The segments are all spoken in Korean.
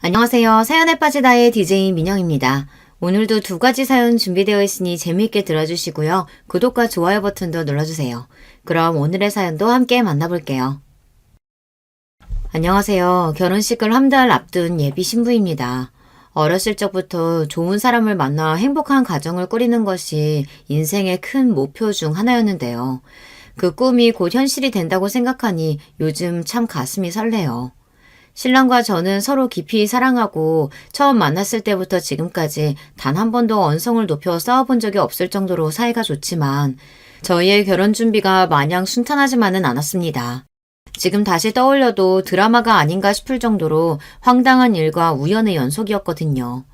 안녕하세요. 사연에 빠지다의 DJ 민영입니다. 오늘도 두 가지 사연 준비되어 있으니 재미있게 들어주시고요. 구독과 좋아요 버튼도 눌러주세요. 그럼 오늘의 사연도 함께 만나볼게요. 안녕하세요. 결혼식을 한 달 앞둔 예비 신부입니다. 어렸을 적부터 좋은 사람을 만나 행복한 가정을 꾸리는 것이 인생의 큰 목표 중 하나였는데요. 그 꿈이 곧 현실이 된다고 생각하니 요즘 참 가슴이 설레요. 신랑과 저는 서로 깊이 사랑하고 처음 만났을 때부터 지금까지 단 한 번도 언성을 높여 싸워본 적이 없을 정도로 사이가 좋지만 저희의 결혼 준비가 마냥 순탄하지만은 않았습니다. 지금 다시 떠올려도 드라마가 아닌가 싶을 정도로 황당한 일과 우연의 연속이었거든요.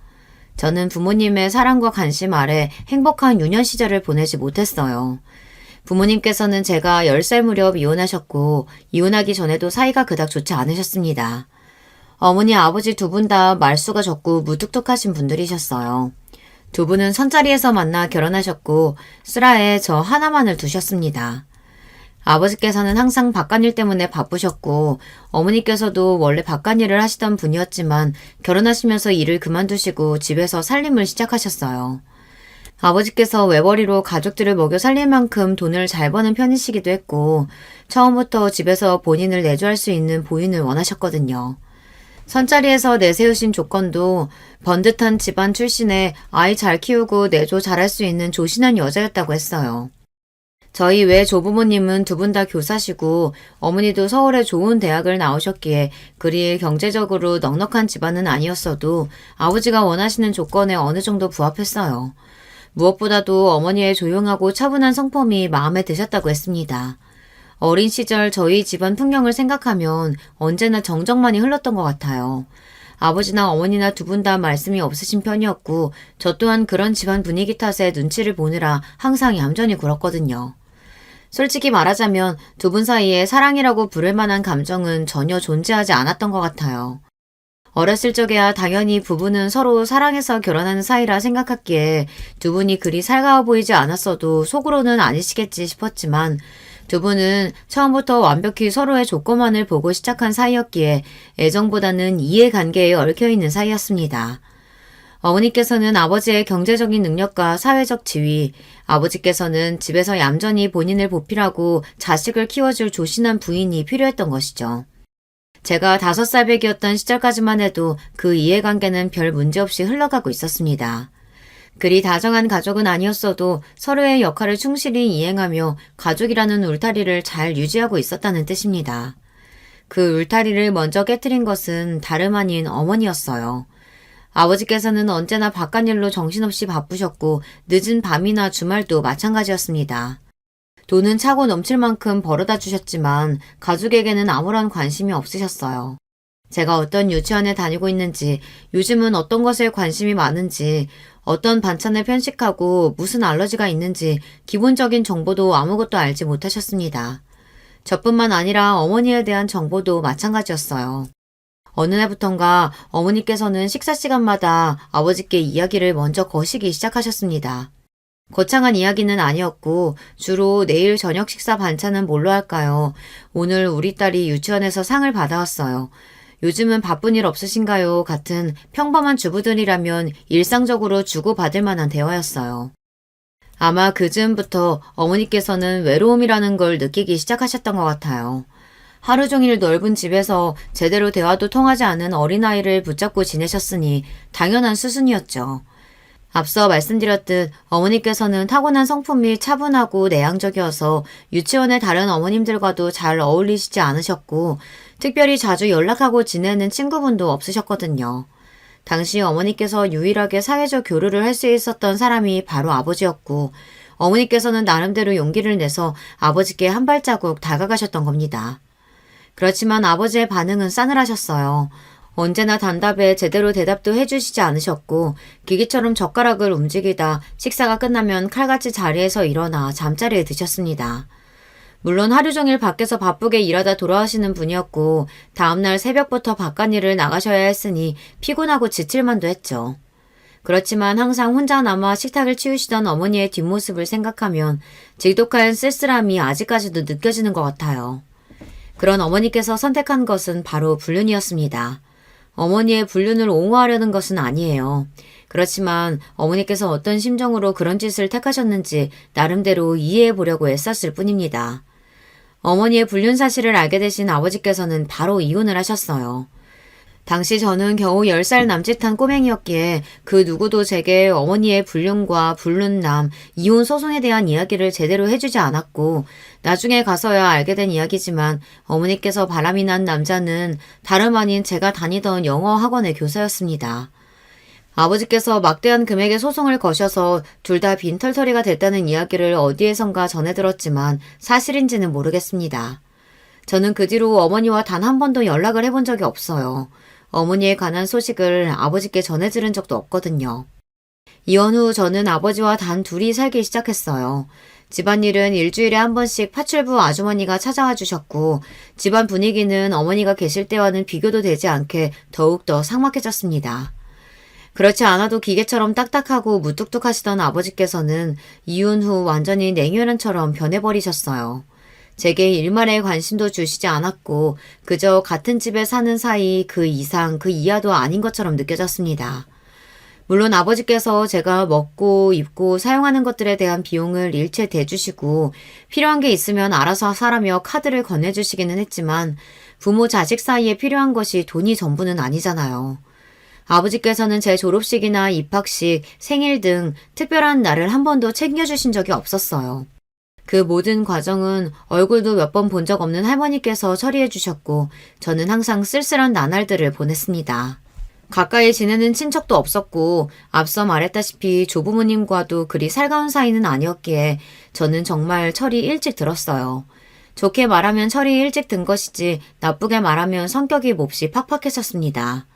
저는 부모님의 사랑과 관심 아래 행복한 유년 시절을 보내지 못했어요. 부모님께서는 제가 10살 무렵 이혼하셨고 이혼하기 전에도 사이가 그닥 좋지 않으셨습니다. 어머니, 아버지 두 분 다 말수가 적고 무뚝뚝하신 분들이셨어요. 두 분은 선자리에서 만나 결혼하셨고 슬하에 저 하나만을 두셨습니다. 아버지께서는 항상 바깥일 때문에 바쁘셨고 어머니께서도 원래 바깥일을 하시던 분이었지만 결혼하시면서 일을 그만두시고 집에서 살림을 시작하셨어요. 아버지께서 외벌이로 가족들을 먹여 살릴 만큼 돈을 잘 버는 편이시기도 했고 처음부터 집에서 본인을 내조할 수 있는 부인을 원하셨거든요. 선자리에서 내세우신 조건도 번듯한 집안 출신에 아이 잘 키우고 내조 잘할 수 있는 조신한 여자였다고 했어요. 저희 외 조부모님은 두 분 다 교사시고 어머니도 서울의 좋은 대학을 나오셨기에 그리 경제적으로 넉넉한 집안은 아니었어도 아버지가 원하시는 조건에 어느 정도 부합했어요. 무엇보다도 어머니의 조용하고 차분한 성품이 마음에 드셨다고 했습니다. 어린 시절 저희 집안 풍경을 생각하면 언제나 정적만이 흘렀던 것 같아요. 아버지나 어머니나 두 분 다 말씀이 없으신 편이었고 저 또한 그런 집안 분위기 탓에 눈치를 보느라 항상 얌전히 굴었거든요. 솔직히 말하자면 두 분 사이에 사랑이라고 부를 만한 감정은 전혀 존재하지 않았던 것 같아요. 어렸을 적에야 당연히 부부는 서로 사랑해서 결혼하는 사이라 생각했기에 두 분이 그리 살가워 보이지 않았어도 속으로는 아니시겠지 싶었지만 두 분은 처음부터 완벽히 서로의 조건만을 보고 시작한 사이였기에 애정보다는 이해관계에 얽혀있는 사이였습니다. 어머니께서는 아버지의 경제적인 능력과 사회적 지위, 아버지께서는 집에서 얌전히 본인을 보필하고 자식을 키워줄 조신한 부인이 필요했던 것이죠. 제가 5살 배기였던 시절까지만 해도 그 이해관계는 별 문제없이 흘러가고 있었습니다. 그리 다정한 가족은 아니었어도 서로의 역할을 충실히 이행하며 가족이라는 울타리를 잘 유지하고 있었다는 뜻입니다. 그 울타리를 먼저 깨트린 것은 다름 아닌 어머니였어요. 아버지께서는 언제나 바깥일로 정신없이 바쁘셨고 늦은 밤이나 주말도 마찬가지였습니다. 돈은 차고 넘칠 만큼 벌어다 주셨지만 가족에게는 아무런 관심이 없으셨어요. 제가 어떤 유치원에 다니고 있는지, 요즘은 어떤 것에 관심이 많은지, 어떤 반찬을 편식하고 무슨 알러지가 있는지 기본적인 정보도 아무것도 알지 못하셨습니다. 저뿐만 아니라 어머니에 대한 정보도 마찬가지였어요. 어느 날부턴가 어머니께서는 식사 시간마다 아버지께 이야기를 먼저 거시기 시작하셨습니다. 거창한 이야기는 아니었고 주로 내일 저녁 식사 반찬은 뭘로 할까요? 오늘 우리 딸이 유치원에서 상을 받아왔어요. 요즘은 바쁜 일 없으신가요? 같은 평범한 주부들이라면 일상적으로 주고받을 만한 대화였어요. 아마 그 즈음부터 어머니께서는 외로움이라는 걸 느끼기 시작하셨던 것 같아요. 하루 종일 넓은 집에서 제대로 대화도 통하지 않은 어린아이를 붙잡고 지내셨으니 당연한 수순이었죠. 앞서 말씀드렸듯 어머니께서는 타고난 성품이 차분하고 내향적이어서 유치원의 다른 어머님들과도 잘 어울리시지 않으셨고 특별히 자주 연락하고 지내는 친구분도 없으셨거든요. 당시 어머니께서 유일하게 사회적 교류를 할 수 있었던 사람이 바로 아버지였고 어머니께서는 나름대로 용기를 내서 아버지께 한 발자국 다가가셨던 겁니다. 그렇지만 아버지의 반응은 싸늘하셨어요. 언제나 단답에 제대로 대답도 해주시지 않으셨고 기계처럼 젓가락을 움직이다 식사가 끝나면 칼같이 자리에서 일어나 잠자리에 드셨습니다. 물론 하루 종일 밖에서 바쁘게 일하다 돌아오시는 분이었고 다음날 새벽부터 바깥일을 나가셔야 했으니 피곤하고 지칠만도 했죠. 그렇지만 항상 혼자 남아 식탁을 치우시던 어머니의 뒷모습을 생각하면 지독한 쓸쓸함이 아직까지도 느껴지는 것 같아요. 그런 어머니께서 선택한 것은 바로 불륜이었습니다. 어머니의 불륜을 옹호하려는 것은 아니에요. 그렇지만 어머니께서 어떤 심정으로 그런 짓을 택하셨는지 나름대로 이해해 보려고 애썼을 뿐입니다. 어머니의 불륜 사실을 알게 되신 아버지께서는 바로 이혼을 하셨어요. 당시 저는 겨우 10살 남짓한 꼬맹이였기에 그 누구도 제게 어머니의 불륜과 불륜남, 이혼 소송에 대한 이야기를 제대로 해주지 않았고 나중에 가서야 알게 된 이야기지만 어머니께서 바람이 난 남자는 다름 아닌 제가 다니던 영어 학원의 교사였습니다. 아버지께서 막대한 금액의 소송을 거셔서 둘 다 빈털터리가 됐다는 이야기를 어디에선가 전해 들었지만 사실인지는 모르겠습니다. 저는 그 뒤로 어머니와 단 한 번도 연락을 해본 적이 없어요. 어머니에 관한 소식을 아버지께 전해 들은 적도 없거든요. 이혼 후 저는 아버지와 단 둘이 살기 시작했어요. 집안일은 일주일에 한 번씩 파출부 아주머니가 찾아와 주셨고 집안 분위기는 어머니가 계실 때와는 비교도 되지 않게 더욱더 삭막해졌습니다. 그렇지 않아도 기계처럼 딱딱하고 무뚝뚝하시던 아버지께서는 이혼 후 완전히 냉혈한처럼 변해버리셨어요. 제게 일말의 관심도 주시지 않았고 그저 같은 집에 사는 사이 그 이상 그 이하도 아닌 것처럼 느껴졌습니다. 물론 아버지께서 제가 먹고 입고 사용하는 것들에 대한 비용을 일체 대주시고 필요한 게 있으면 알아서 사라며 카드를 건네주시기는 했지만 부모 자식 사이에 필요한 것이 돈이 전부는 아니잖아요. 아버지께서는 제 졸업식이나 입학식, 생일 등 특별한 날을 한 번도 챙겨주신 적이 없었어요. 그 모든 과정은 얼굴도 몇 번 본 적 없는 할머니께서 처리해 주셨고 저는 항상 쓸쓸한 나날들을 보냈습니다. 가까이 지내는 친척도 없었고 앞서 말했다시피 조부모님과도 그리 살가운 사이는 아니었기에 저는 정말 철이 일찍 들었어요. 좋게 말하면 철이 일찍 든 것이지 나쁘게 말하면 성격이 몹시 팍팍해졌습니다.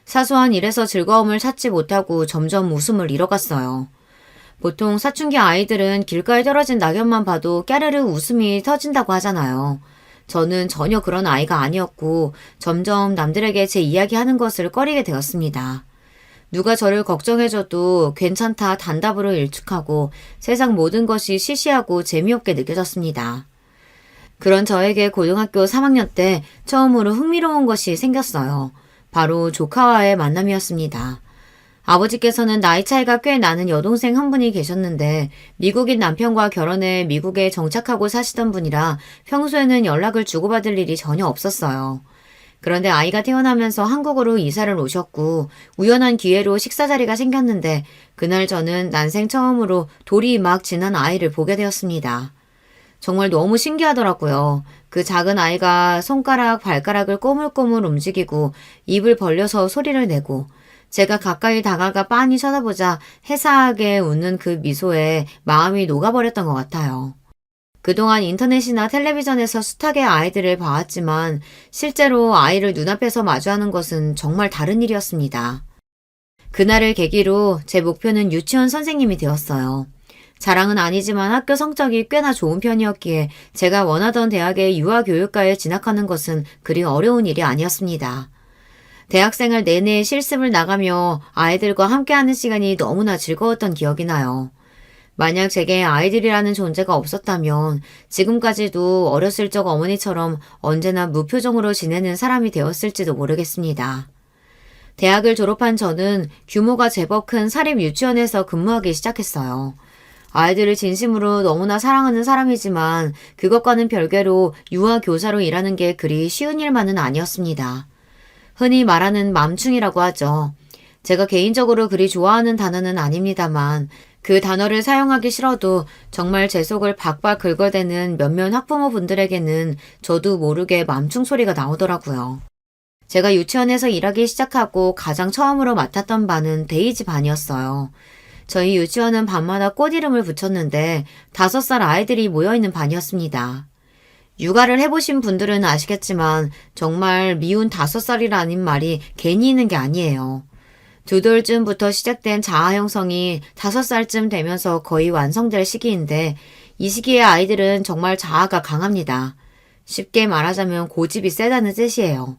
사소한 일에서 즐거움을 찾지 못하고 점점 웃음을 잃어갔어요. 보통 사춘기 아이들은 길가에 떨어진 낙엽만 봐도 깨르르 웃음이 터진다고 하잖아요. 저는 전혀 그런 아이가 아니었고 점점 남들에게 제 이야기하는 것을 꺼리게 되었습니다. 누가 저를 걱정해줘도 괜찮다 단답으로 일축하고 세상 모든 것이 시시하고 재미없게 느껴졌습니다. 그런 저에게 고등학교 3학년 때 처음으로 흥미로운 것이 생겼어요. 바로 조카와의 만남이었습니다. 아버지께서는 나이 차이가 꽤 나는 여동생 한 분이 계셨는데 미국인 남편과 결혼해 미국에 정착하고 사시던 분이라 평소에는 연락을 주고받을 일이 전혀 없었어요. 그런데 아이가 태어나면서 한국으로 이사를 오셨고 우연한 기회로 식사 자리가 생겼는데 그날 저는 난생 처음으로 돌이 막 지난 아이를 보게 되었습니다. 정말 너무 신기하더라고요. 그 작은 아이가 손가락, 발가락을 꼬물꼬물 움직이고 입을 벌려서 소리를 내고 제가 가까이 다가가 빤히 쳐다보자 해사하게 웃는 그 미소에 마음이 녹아버렸던 것 같아요. 그동안 인터넷이나 텔레비전에서 숱하게 아이들을 봐왔지만 실제로 아이를 눈앞에서 마주하는 것은 정말 다른 일이었습니다. 그날을 계기로 제 목표는 유치원 선생님이 되었어요. 자랑은 아니지만 학교 성적이 꽤나 좋은 편이었기에 제가 원하던 대학의 유아교육과에 진학하는 것은 그리 어려운 일이 아니었습니다. 대학생활 내내 실습을 나가며 아이들과 함께하는 시간이 너무나 즐거웠던 기억이 나요. 만약 제게 아이들이라는 존재가 없었다면 지금까지도 어렸을 적 어머니처럼 언제나 무표정으로 지내는 사람이 되었을지도 모르겠습니다. 대학을 졸업한 저는 규모가 제법 큰 사립 유치원에서 근무하기 시작했어요. 아이들을 진심으로 너무나 사랑하는 사람이지만 그것과는 별개로 유아교사로 일하는 게 그리 쉬운 일만은 아니었습니다. 흔히 말하는 맘충이라고 하죠. 제가 개인적으로 그리 좋아하는 단어는 아닙니다만 그 단어를 사용하기 싫어도 정말 제 속을 박박 긁어대는 몇몇 학부모분들에게는 저도 모르게 맘충 소리가 나오더라고요. 제가 유치원에서 일하기 시작하고 가장 처음으로 맡았던 반은 데이지 반이었어요. 저희 유치원은 밤마다 꽃 이름을 붙였는데 5살 아이들이 모여있는 반이었습니다. 육아를 해보신 분들은 아시겠지만 정말 미운 5살이라는 말이 괜히 있는 게 아니에요. 2돌쯤부터 시작된 자아 형성이 5살쯤 되면서 거의 완성될 시기인데 이 시기의 아이들은 정말 자아가 강합니다. 쉽게 말하자면 고집이 세다는 뜻이에요.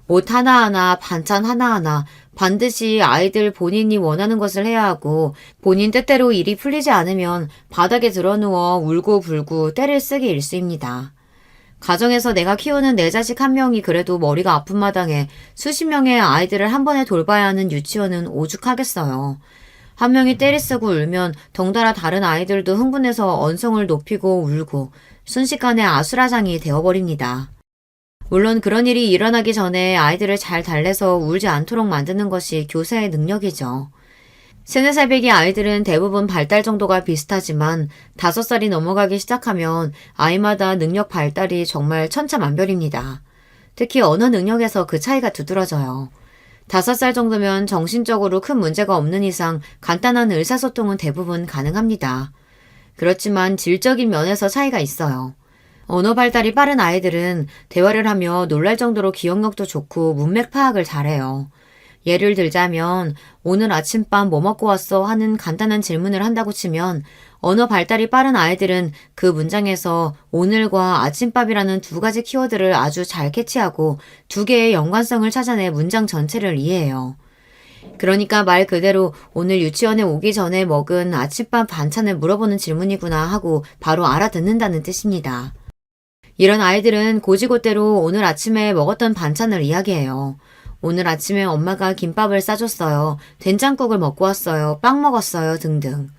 옷 하나하나, 반찬 하나하나 반드시 아이들 본인이 원하는 것을 해야 하고 본인 뜻대로 일이 풀리지 않으면 바닥에 드러누워 울고 불고 떼를 쓰기 일쑤입니다. 가정에서 내가 키우는 내 자식 한 명이 그래도 머리가 아픈 마당에 수십 명의 아이들을 한 번에 돌봐야 하는 유치원은 오죽하겠어요. 한 명이 떼리 쓰고 울면 덩달아 다른 아이들도 흥분해서 언성을 높이고 울고 순식간에 아수라장이 되어버립니다. 물론 그런 일이 일어나기 전에 아이들을 잘 달래서 울지 않도록 만드는 것이 교사의 능력이죠. 3, 4살배기 아이들은 대부분 발달 정도가 비슷하지만 5살이 넘어가기 시작하면 아이마다 능력 발달이 정말 천차만별입니다. 특히 언어 능력에서 그 차이가 두드러져요. 5살 정도면 정신적으로 큰 문제가 없는 이상 간단한 의사소통은 대부분 가능합니다. 그렇지만 질적인 면에서 차이가 있어요. 언어 발달이 빠른 아이들은 대화를 하며 놀랄 정도로 기억력도 좋고 문맥 파악을 잘해요. 예를 들자면 오늘 아침밥 뭐 먹고 왔어 하는 간단한 질문을 한다고 치면 언어 발달이 빠른 아이들은 그 문장에서 오늘과 아침밥이라는 2가지 키워드를 아주 잘 캐치하고 2개의 연관성을 찾아내 문장 전체를 이해해요. 그러니까 말 그대로 오늘 유치원에 오기 전에 먹은 아침밥 반찬을 물어보는 질문이구나 하고 바로 알아듣는다는 뜻입니다. 이런 아이들은 고지고대로 오늘 아침에 먹었던 반찬을 이야기해요. 오늘 아침에 엄마가 김밥을 싸줬어요. 된장국을 먹고 왔어요. 빵 먹었어요. 등등.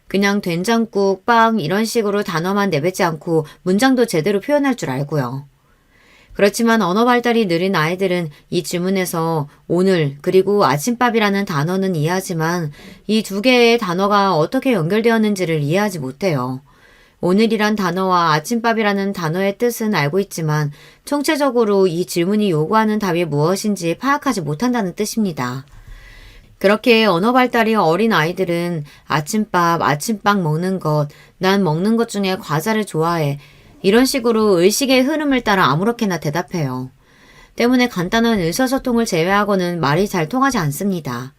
그냥 된장국, 빵 이런 식으로 단어만 내뱉지 않고 문장도 제대로 표현할 줄 알고요. 그렇지만 언어 발달이 느린 아이들은 이 질문에서 오늘 그리고 아침밥이라는 단어는 이해하지만 이 2개의 단어가 어떻게 연결되었는지를 이해하지 못해요. 오늘이란 단어와 아침밥이라는 단어의 뜻은 알고 있지만 총체적으로 이 질문이 요구하는 답이 무엇인지 파악하지 못한다는 뜻입니다. 그렇게 언어 발달이 어린 아이들은 아침밥, 아침빵 먹는 것, 난 먹는 것 중에 과자를 좋아해. 이런 식으로 의식의 흐름을 따라 아무렇게나 대답해요. 때문에 간단한 의사소통을 제외하고는 말이 잘 통하지 않습니다.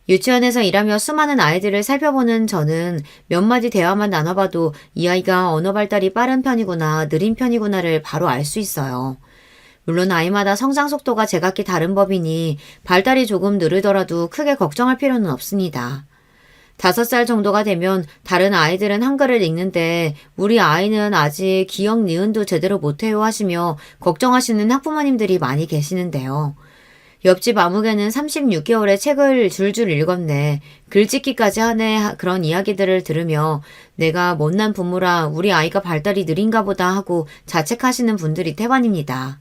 유치원에서 일하며 수많은 아이들을 살펴보는 저는 몇 마디 대화만 나눠봐도 이 아이가 언어 발달이 빠른 편이구나, 느린 편이구나를 바로 알 수 있어요. 물론 아이마다 성장 속도가 제각기 다른 법이니 발달이 조금 느리더라도 크게 걱정할 필요는 없습니다. 5살 정도가 되면 다른 아이들은 한글을 읽는데 우리 아이는 아직 기억 니은도 제대로 못해요 하시며 걱정하시는 학부모님들이 많이 계시는데요. 옆집 아무개는 36개월의 책을 줄줄 읽었네. 글짓기까지 하네. 그런 이야기들을 들으며 내가 못난 부모라 우리 아이가 발달이 느린가 보다 하고 자책하시는 분들이 태반입니다.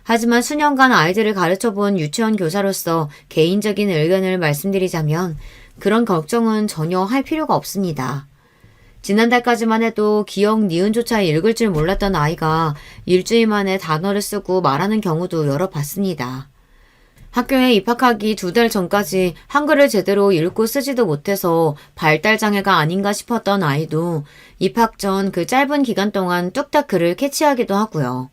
하지만 수년간 아이들을 가르쳐본 유치원 교사로서 개인적인 의견을 말씀드리자면 그런 걱정은 전혀 할 필요가 없습니다. 지난달까지만 해도 기억 니은조차 읽을 줄 몰랐던 아이가 일주일 만에 단어를 쓰고 말하는 경우도 여러 봤습니다. 학교에 입학하기 2달 전까지 한글을 제대로 읽고 쓰지도 못해서 발달장애가 아닌가 싶었던 아이도 입학 전 그 짧은 기간 동안 뚝딱 글을 캐치하기도 하고요.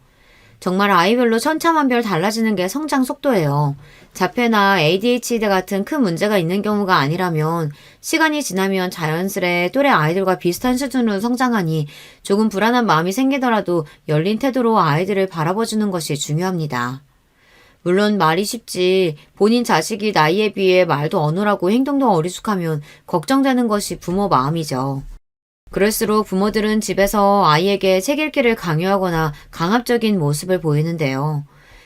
정말 아이별로 천차만별 달라지는 게 성장 속도예요. 자폐나 ADHD 같은 큰 문제가 있는 경우가 아니라면 시간이 지나면 자연스레 또래 아이들과 비슷한 수준으로 성장하니 조금 불안한 마음이 생기더라도 열린 태도로 아이들을 바라봐주는 것이 중요합니다. 물론 말이 쉽지 본인 자식이 나이에 비해 말도 어눌하고 행동도 어리숙하면 걱정되는 것이 부모 마음이죠. 그럴수록 부모들은 집에서 아이에게 책 읽기를 강요하거나 강압적인 모습을 보이는데요.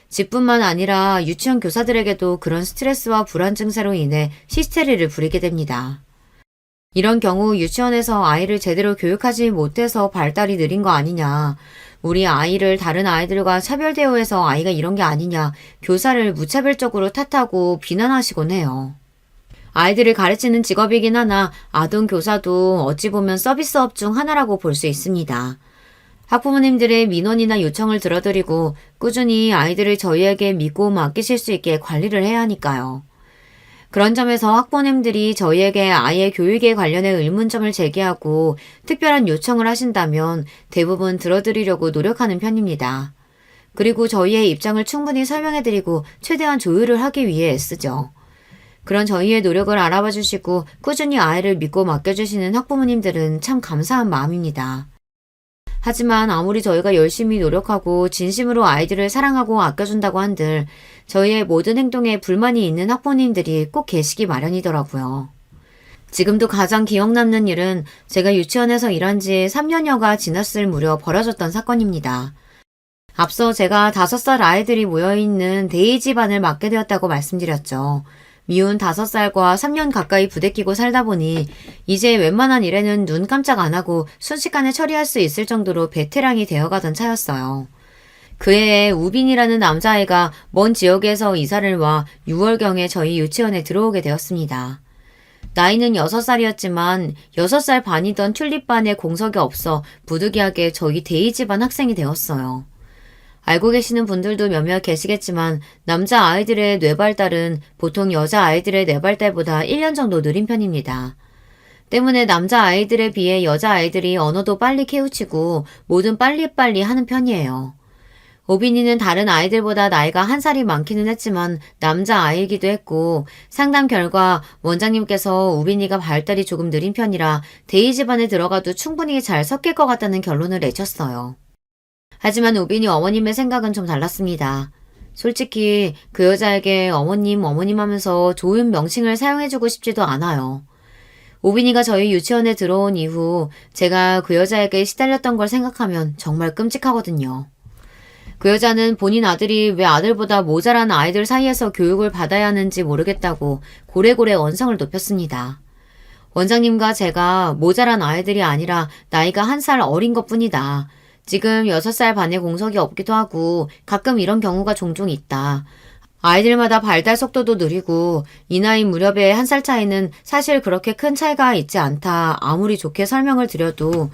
집뿐만 아니라 유치원 교사들에게도 그런 스트레스와 불안 증세로 인해 히스테리를 부리게 됩니다. 이런 경우 유치원에서 아이를 제대로 교육하지 못해서 발달이 느린 거 아니냐, 우리 아이를 다른 아이들과 차별 대우해서 아이가 이런 게 아니냐, 교사를 무차별적으로 탓하고 비난하시곤 해요. 아이들을 가르치는 직업이긴 하나 아동 교사도 어찌 보면 서비스업 중 하나라고 볼 수 있습니다. 학부모님들의 민원이나 요청을 들어드리고 꾸준히 아이들을 저희에게 믿고 맡기실 수 있게 관리를 해야 하니까요. 그런 점에서 학부모님들이 저희에게 아이의 교육에 관련해 의문점을 제기하고 특별한 요청을 하신다면 대부분 들어드리려고 노력하는 편입니다. 그리고 저희의 입장을 충분히 설명해드리고 최대한 조율을 하기 위해 애쓰죠. 그런 저희의 노력을 알아봐 주시고 꾸준히 아이를 믿고 맡겨주시는 학부모님들은 참 감사한 마음입니다. 하지만 아무리 저희가 열심히 노력하고 진심으로 아이들을 사랑하고 아껴준다고 한들 저희의 모든 행동에 불만이 있는 학부모님들이 꼭 계시기 마련이더라고요. 지금도 가장 기억 남는 일은 제가 유치원에서 일한 지 3년여가 지났을 무렵 벌어졌던 사건입니다. 앞서 제가 5살 아이들이 모여있는 데이 집안을 맡게 되었다고 말씀드렸죠. 미운 5살과 3년 가까이 부대끼고 살다 보니 이제 웬만한 일에는 눈 깜짝 안 하고 순식간에 처리할 수 있을 정도로 베테랑이 되어가던 차였어요. 그 해에 우빈이라는 남자아이가 먼 지역에서 이사를 와 6월경에 저희 유치원에 들어오게 되었습니다. 나이는 6살이었지만 6살 반이던 튤립반에 공석이 없어 부득이하게 저희 데이 집안 학생이 되었어요. 알고 계시는 분들도 몇몇 계시겠지만 남자 아이들의 뇌발달은 보통 여자 아이들의 뇌발달보다 1년 정도 느린 편입니다. 때문에 남자 아이들에 비해 여자 아이들이 언어도 빨리 깨우치고 뭐든 빨리빨리 하는 편이에요. 오빈이는 다른 아이들보다 나이가 1살이 많기는 했지만 남자 아이이기도 했고 상담 결과 원장님께서 우빈이가 발달이 조금 느린 편이라 데이 집안에 들어가도 충분히 잘 섞일 것 같다는 결론을 내셨어요. 하지만 우빈이 어머님의 생각은 좀 달랐습니다. 솔직히 그 여자에게 어머님 하면서 좋은 명칭을 사용해주고 싶지도 않아요. 우빈이가 저희 유치원에 들어온 이후 제가 그 여자에게 시달렸던 걸 생각하면 정말 끔찍하거든요. 그 여자는 본인 아들이 왜 아들보다 모자란 아이들 사이에서 교육을 받아야 하는지 모르겠다고 고래고래 언성을 높였습니다. 원장님과 제가 모자란 아이들이 아니라 나이가 1살 어린 것 뿐이다. 지금 6살 반에 공석이 없기도 하고 가끔 이런 경우가 종종 있다. 아이들마다 발달 속도도 느리고 이 나이 무렵의 1살 차이는 사실 그렇게 큰 차이가 있지 않다. 아무리 좋게 설명을 드려도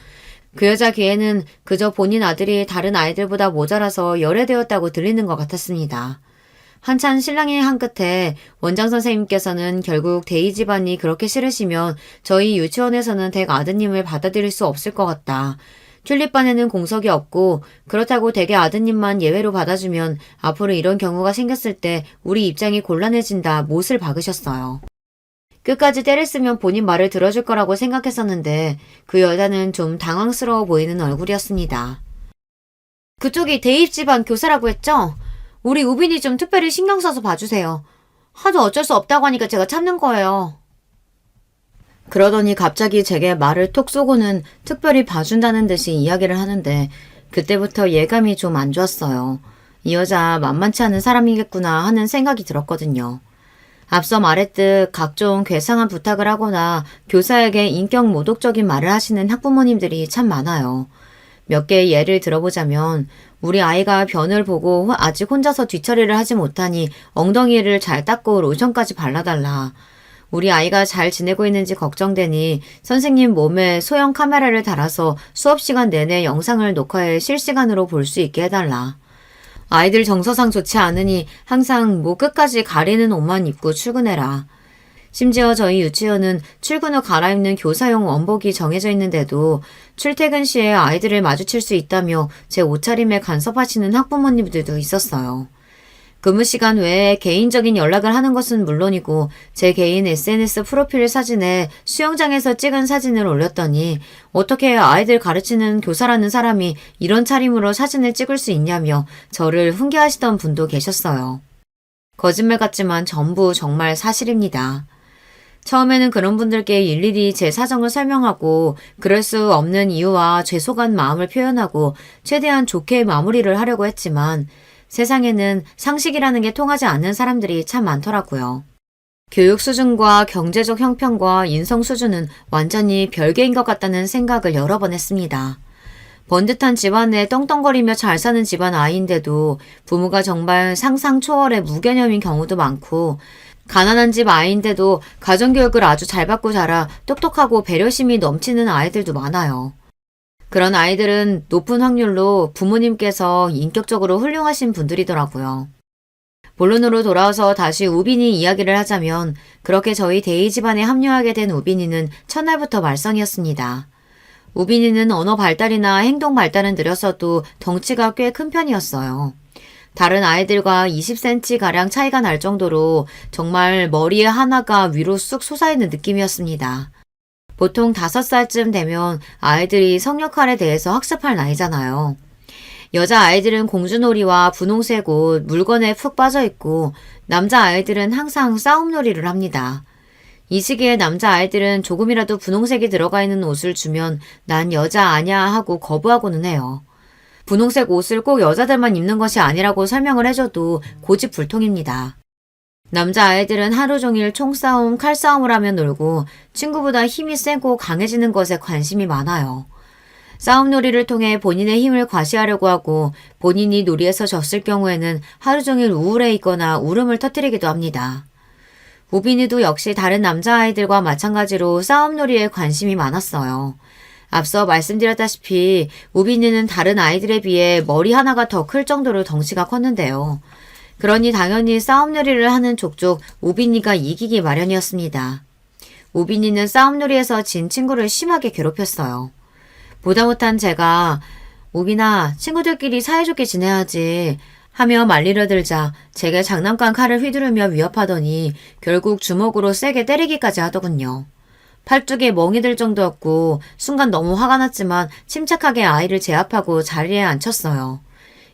그 여자 귀에는 그저 본인 아들이 다른 아이들보다 모자라서 열애되었다고 들리는 것 같았습니다. 한참 실랑이 한 끝에 원장 선생님께서는 결국 데이 집안이 그렇게 싫으시면 저희 유치원에서는 댁 아드님을 받아들일 수 없을 것 같다. 튤립반에는 공석이 없고 그렇다고 댁의 아드님만 예외로 받아주면 앞으로 이런 경우가 생겼을 때 우리 입장이 곤란해진다 못을 박으셨어요. 끝까지 때를 쓰면 본인 말을 들어줄 거라고 생각했었는데 그 여자는 좀 당황스러워 보이는 얼굴이었습니다. 그쪽이 대입 집안 교사라고 했죠? 우리 우빈이 좀 특별히 신경 써서 봐주세요. 하도 어쩔 수 없다고 하니까 제가 참는 거예요. 그러더니 갑자기 제게 말을 톡 쏘고는 특별히 봐준다는 듯이 이야기를 하는데 그때부터 예감이 좀 안 좋았어요. 이 여자 만만치 않은 사람이겠구나 하는 생각이 들었거든요. 앞서 말했듯 각종 괴상한 부탁을 하거나 교사에게 인격 모독적인 말을 하시는 학부모님들이 참 많아요. 몇 개의 예를 들어보자면 우리 아이가 변을 보고 아직 혼자서 뒤처리를 하지 못하니 엉덩이를 잘 닦고 로션까지 발라달라. 우리 아이가 잘 지내고 있는지 걱정되니 선생님 몸에 소형 카메라를 달아서 수업 시간 내내 영상을 녹화해 실시간으로 볼 수 있게 해달라. 아이들 정서상 좋지 않으니 항상 목 끝까지 가리는 옷만 입고 출근해라. 심지어 저희 유치원은 출근 후 갈아입는 교사용 원복이 정해져 있는데도 출퇴근 시에 아이들을 마주칠 수 있다며 제 옷차림에 간섭하시는 학부모님들도 있었어요. 근무 시간 외에 개인적인 연락을 하는 것은 물론이고 제 개인 SNS 프로필 사진에 수영장에서 찍은 사진을 올렸더니 어떻게 아이들 가르치는 교사라는 사람이 이런 차림으로 사진을 찍을 수 있냐며 저를 훈계하시던 분도 계셨어요. 거짓말 같지만 전부 정말 사실입니다. 처음에는 그런 분들께 일일이 제 사정을 설명하고 그럴 수 없는 이유와 죄송한 마음을 표현하고 최대한 좋게 마무리를 하려고 했지만 세상에는 상식이라는 게 통하지 않는 사람들이 참 많더라고요. 교육 수준과 경제적 형편과 인성 수준은 완전히 별개인 것 같다는 생각을 여러 번 했습니다. 번듯한 집안에 떵떵거리며 잘 사는 집안 아이인데도 부모가 정말 상상 초월의 무개념인 경우도 많고 가난한 집 아이인데도 가정교육을 아주 잘 받고 자라 똑똑하고 배려심이 넘치는 아이들도 많아요. 그런 아이들은 높은 확률로 부모님께서 인격적으로 훌륭하신 분들이더라고요. 본론으로 돌아와서 다시 우빈이 이야기를 하자면 그렇게 저희 데이 집안에 합류하게 된 우빈이는 첫날부터 말썽이었습니다. 우빈이는 언어 발달이나 행동 발달은 느렸어도 덩치가 꽤 큰 편이었어요. 다른 아이들과 20cm가량 차이가 날 정도로 정말 머리에 하나가 위로 쑥 솟아있는 느낌이었습니다. 보통 5살쯤 되면 아이들이 성역할에 대해서 학습할 나이잖아요. 여자 아이들은 공주놀이와 분홍색 옷, 물건에 푹 빠져있고 남자 아이들은 항상 싸움놀이를 합니다. 이 시기에 남자 아이들은 조금이라도 분홍색이 들어가 있는 옷을 주면 난 여자 아냐 하고 거부하고는 해요. 분홍색 옷을 꼭 여자들만 입는 것이 아니라고 설명을 해줘도 고집불통입니다. 남자아이들은 하루 종일 총싸움, 칼싸움을 하며 놀고 친구보다 힘이 세고 강해지는 것에 관심이 많아요. 싸움놀이를 통해 본인의 힘을 과시하려고 하고 본인이 놀이에서 졌을 경우에는 하루 종일 우울해 있거나 울음을 터뜨리기도 합니다. 우빈이도 역시 다른 남자아이들과 마찬가지로 싸움놀이에 관심이 많았어요. 앞서 말씀드렸다시피 우빈이는 다른 아이들에 비해 머리 하나가 더 클 정도로 덩치가 컸는데요. 그러니 당연히 싸움놀이를 하는 족족 우빈이가 이기기 마련이었습니다. 우빈이는 싸움놀이에서 진 친구를 심하게 괴롭혔어요. 보다 못한 제가 우빈아, 친구들끼리 사이좋게 지내야지 하며 말리려 들자 제게 장난감 칼을 휘두르며 위협하더니 결국 주먹으로 세게 때리기까지 하더군요. 팔뚝에 멍이 들 정도였고 순간 너무 화가 났지만 침착하게 아이를 제압하고 자리에 앉혔어요.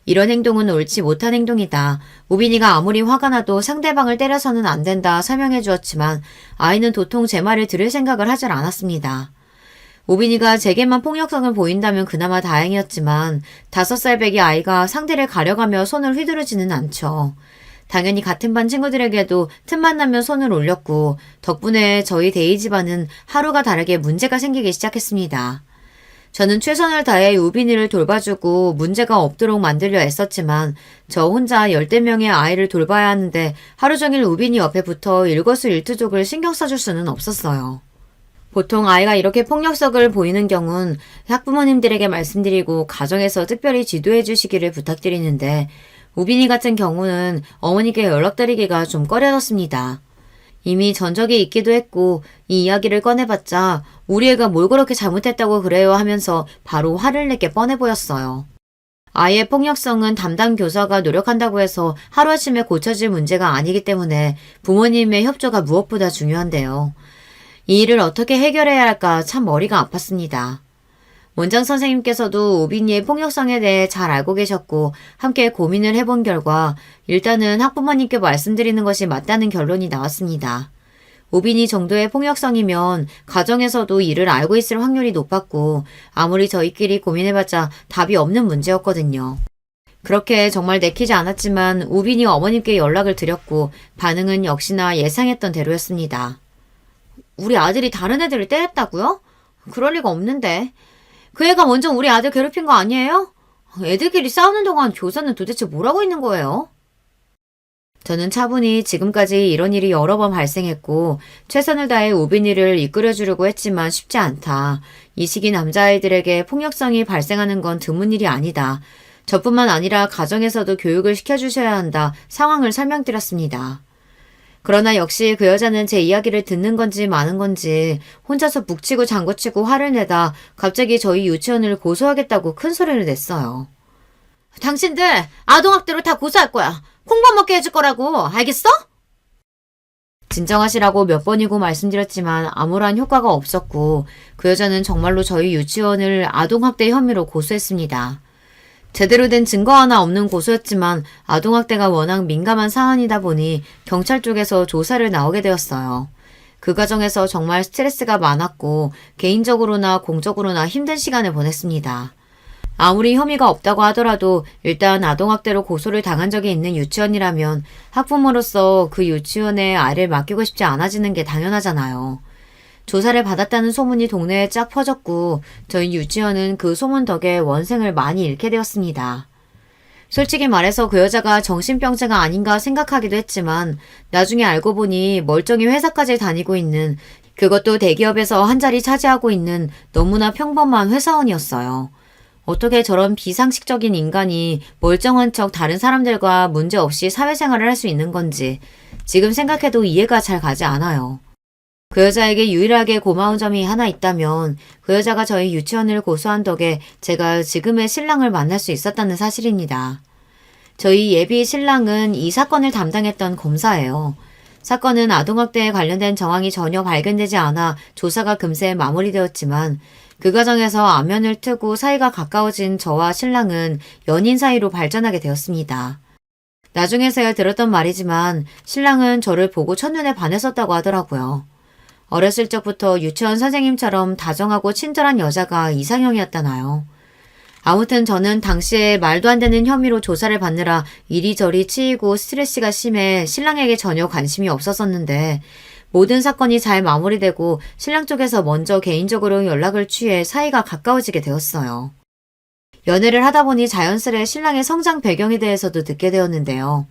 이런 행동은 옳지 못한 행동이다. 우빈이가 아무리 화가 나도 상대방을 때려서는 안 된다 설명해 주었지만 아이는 도통 제 말을 들을 생각을 하질 않았습니다. 우빈이가 제게만 폭력성을 보인다면 그나마 다행이었지만 5살 배기 아이가 상대를 가려가며 손을 휘두르지는 않죠. 당연히 같은 반 친구들에게도 틈만 나면 손을 올렸고 덕분에 저희 데이 집안은 하루가 다르게 문제가 생기기 시작했습니다. 저는 최선을 다해 우빈이를 돌봐주고 문제가 없도록 만들려 애썼지만 저 혼자 10대명의 아이를 돌봐야 하는데 하루 종일 우빈이 옆에 붙어 일거수일투족을 신경 써줄 수는 없었어요. 보통 아이가 이렇게 폭력성을 보이는 경우는 학부모님들에게 말씀드리고 가정에서 특별히 지도해 주시기를 부탁드리는데 우빈이 같은 경우는 어머니께 연락드리기가 좀 꺼려졌습니다. 이미 전적이 있기도 했고 이 이야기를 꺼내봤자 우리 애가 뭘 그렇게 잘못했다고 그래요 하면서 바로 화를 내게 뻔해 보였어요. 아이의 폭력성은 담당 교사가 노력한다고 해서 하루아침에 고쳐질 문제가 아니기 때문에 부모님의 협조가 무엇보다 중요한데요. 이 일을 어떻게 해결해야 할까 참 머리가 아팠습니다. 원장 선생님께서도 우빈이의 폭력성에 대해 잘 알고 계셨고 함께 고민을 해본 결과 일단은 학부모님께 말씀드리는 것이 맞다는 결론이 나왔습니다. 우빈이 정도의 폭력성이면 가정에서도 이를 알고 있을 확률이 높았고 아무리 저희끼리 고민해봤자 답이 없는 문제였거든요. 그렇게 정말 내키지 않았지만 우빈이 어머님께 연락을 드렸고 반응은 역시나 예상했던 대로였습니다. 우리 아들이 다른 애들을 때렸다고요? 그럴 리가 없는데. 그 애가 먼저 우리 아들 괴롭힌 거 아니에요? 애들끼리 싸우는 동안 교사는 도대체 뭘 하고 있는 거예요? 저는 차분히 지금까지 이런 일이 여러 번 발생했고 최선을 다해 우빈이를 이끌어주려고 했지만 쉽지 않다. 이 시기 남자아이들에게 폭력성이 발생하는 건 드문 일이 아니다. 저뿐만 아니라 가정에서도 교육을 시켜주셔야 한다. 상황을 설명드렸습니다. 그러나 역시 그 여자는 제 이야기를 듣는 건지 마는 건지 혼자서 북치고 장구치고 화를 내다 갑자기 저희 유치원을 고소하겠다고 큰 소리를 냈어요. 당신들 아동학대로 다 고소할 거야. 콩밥 먹게 해줄 거라고. 알겠어? 진정하시라고 몇 번이고 말씀드렸지만 아무런 효과가 없었고 그 여자는 정말로 저희 유치원을 아동학대 혐의로 고소했습니다. 제대로 된 증거 하나 없는 고소였지만 아동학대가 워낙 민감한 사안이다 보니 경찰 쪽에서 조사를 나오게 되었어요. 그 과정에서 정말 스트레스가 많았고 개인적으로나 공적으로나 힘든 시간을 보냈습니다. 아무리 혐의가 없다고 하더라도 일단 아동학대로 고소를 당한 적이 있는 유치원이라면 학부모로서 그 유치원에 아이를 맡기고 싶지 않아지는 게 당연하잖아요. 조사를 받았다는 소문이 동네에 쫙 퍼졌고 저희 유치원은 그 소문 덕에 원생을 많이 잃게 되었습니다. 솔직히 말해서 그 여자가 정신병자가 아닌가 생각하기도 했지만 나중에 알고 보니 멀쩡히 회사까지 다니고 있는 그것도 대기업에서 한 자리 차지하고 있는 너무나 평범한 회사원이었어요. 어떻게 저런 비상식적인 인간이 멀쩡한 척 다른 사람들과 문제없이 사회생활을 할 수 있는 건지 지금 생각해도 이해가 잘 가지 않아요. 그 여자에게 유일하게 고마운 점이 하나 있다면 그 여자가 저희 유치원을 고소한 덕에 제가 지금의 신랑을 만날 수 있었다는 사실입니다. 저희 예비 신랑은 이 사건을 담당했던 검사예요. 사건은 아동학대에 관련된 정황이 전혀 발견되지 않아 조사가 금세 마무리되었지만 그 과정에서 안면을 트고 사이가 가까워진 저와 신랑은 연인 사이로 발전하게 되었습니다. 나중에서야 들었던 말이지만 신랑은 저를 보고 첫눈에 반했었다고 하더라고요. 어렸을 적부터 유치원 선생님처럼 다정하고 친절한 여자가 이상형이었다나요. 아무튼 저는 당시에 말도 안 되는 혐의로 조사를 받느라 이리저리 치이고 스트레스가 심해 신랑에게 전혀 관심이 없었었는데 모든 사건이 잘 마무리되고 신랑 쪽에서 먼저 개인적으로 연락을 취해 사이가 가까워지게 되었어요. 연애를 하다 보니 자연스레 신랑의 성장 배경에 대해서도 듣게 되었는데요.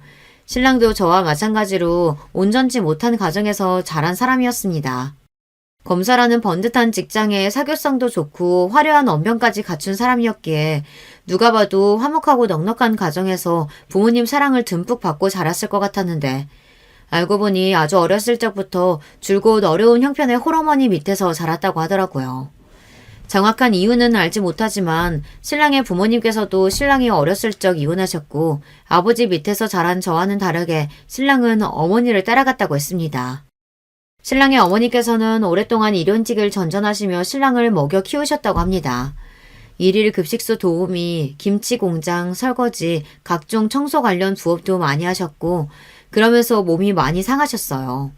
신랑도 저와 마찬가지로 온전치 못한 가정에서 자란 사람이었습니다. 검사라는 번듯한 직장에 사교성도 좋고 화려한 언변까지 갖춘 사람이었기에 누가 봐도 화목하고 넉넉한 가정에서 부모님 사랑을 듬뿍 받고 자랐을 것 같았는데 알고 보니 아주 어렸을 적부터 줄곧 어려운 형편의 홀어머니 밑에서 자랐다고 하더라고요. 정확한 이유는 알지 못하지만 신랑의 부모님께서도 신랑이 어렸을 적 이혼하셨고 아버지 밑에서 자란 저와는 다르게 신랑은 어머니를 따라갔다고 했습니다. 신랑의 어머니께서는 오랫동안 일용직을 전전하시며 신랑을 먹여 키우셨다고 합니다. 일일 급식소 도우미, 김치 공장, 설거지, 각종 청소 관련 부업도 많이 하셨고 그러면서 몸이 많이 상하셨어요.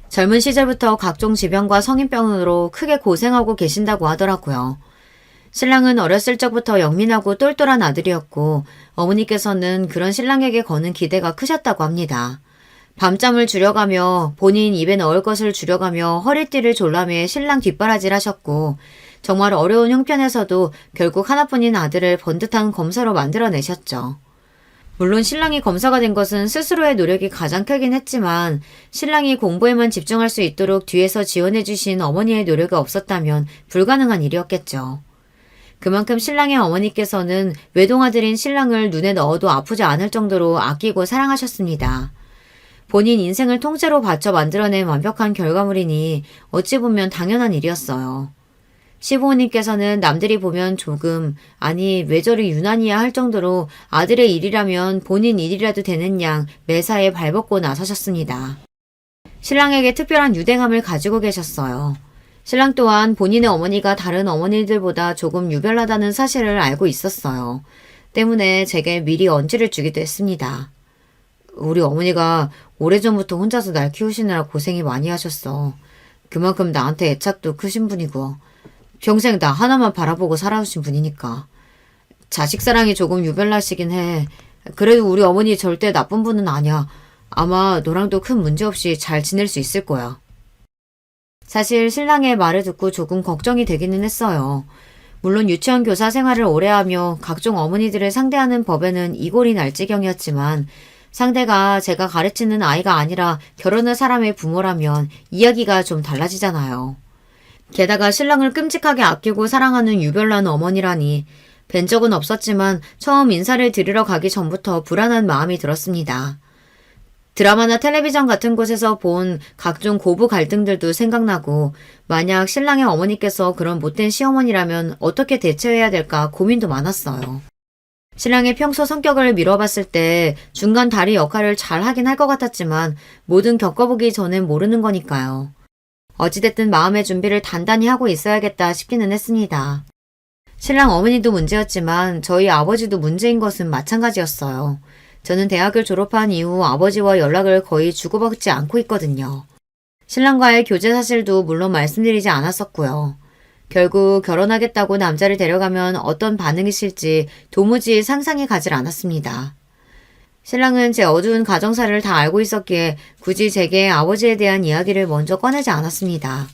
젊은 시절부터 각종 질병과 성인병으로 크게 고생하고 계신다고 하더라고요. 신랑은 어렸을 적부터 영민하고 똘똘한 아들이었고 어머니께서는 그런 신랑에게 거는 기대가 크셨다고 합니다. 밤잠을 줄여가며 본인 입에 넣을 것을 줄여가며 허리띠를 졸라매 신랑 뒷바라지를 하셨고 정말 어려운 형편에서도 결국 하나뿐인 아들을 번듯한 검사로 만들어내셨죠. 물론 신랑이 검사가 된 것은 스스로의 노력이 가장 크긴 했지만 신랑이 공부에만 집중할 수 있도록 뒤에서 지원해주신 어머니의 노력이 없었다면 불가능한 일이었겠죠. 그만큼 신랑의 어머니께서는 외동아들인 신랑을 눈에 넣어도 아프지 않을 정도로 아끼고 사랑하셨습니다. 본인 인생을 통째로 바쳐 만들어낸 완벽한 결과물이니 어찌 보면 당연한 일이었어요. 시부모님께서는 남들이 보면 조금 아니 왜 저리 유난이야 할 정도로 아들의 일이라면 본인 일이라도 되는 양 매사에 발벗고 나서셨습니다. 신랑에게 특별한 유대감을 가지고 계셨어요. 신랑 또한 본인의 어머니가 다른 어머니들보다 조금 유별나다는 사실을 알고 있었어요. 때문에 제게 미리 언지를 주기도 했습니다. 우리 어머니가 오래전부터 혼자서 날 키우시느라 고생이 많이 하셨어. 그만큼 나한테 애착도 크신 분이고 평생 나 하나만 바라보고 살아오신 분이니까. 자식 사랑이 조금 유별나시긴 해. 그래도 우리 어머니 절대 나쁜 분은 아니야. 아마 너랑도 큰 문제 없이 잘 지낼 수 있을 거야. 사실 신랑의 말을 듣고 조금 걱정이 되기는 했어요. 물론 유치원 교사 생활을 오래 하며 각종 어머니들을 상대하는 법에는 이골이 날 지경이었지만 상대가 제가 가르치는 아이가 아니라 결혼할 사람의 부모라면 이야기가 좀 달라지잖아요. 게다가 신랑을 끔찍하게 아끼고 사랑하는 유별난 어머니라니 뵌 적은 없었지만 처음 인사를 드리러 가기 전부터 불안한 마음이 들었습니다. 드라마나 텔레비전 같은 곳에서 본 각종 고부 갈등들도 생각나고 만약 신랑의 어머니께서 그런 못된 시어머니라면 어떻게 대처해야 될까 고민도 많았어요. 신랑의 평소 성격을 미뤄봤을 때 중간 다리 역할을 잘 하긴 할 것 같았지만 뭐든 겪어보기 전엔 모르는 거니까요. 어찌됐든 마음의 준비를 단단히 하고 있어야겠다 싶기는 했습니다. 신랑 어머니도 문제였지만 저희 아버지도 문제인 것은 마찬가지였어요. 저는 대학을 졸업한 이후 아버지와 연락을 거의 주고받지 않고 있거든요. 신랑과의 교제 사실도 물론 말씀드리지 않았었고요. 결국 결혼하겠다고 남자를 데려가면 어떤 반응이실지 도무지 상상이 가질 않았습니다. 신랑은 제 어두운 가정사를 다 알고 있었기에 굳이 제게 아버지에 대한 이야기를 먼저 꺼내지 않았습니다.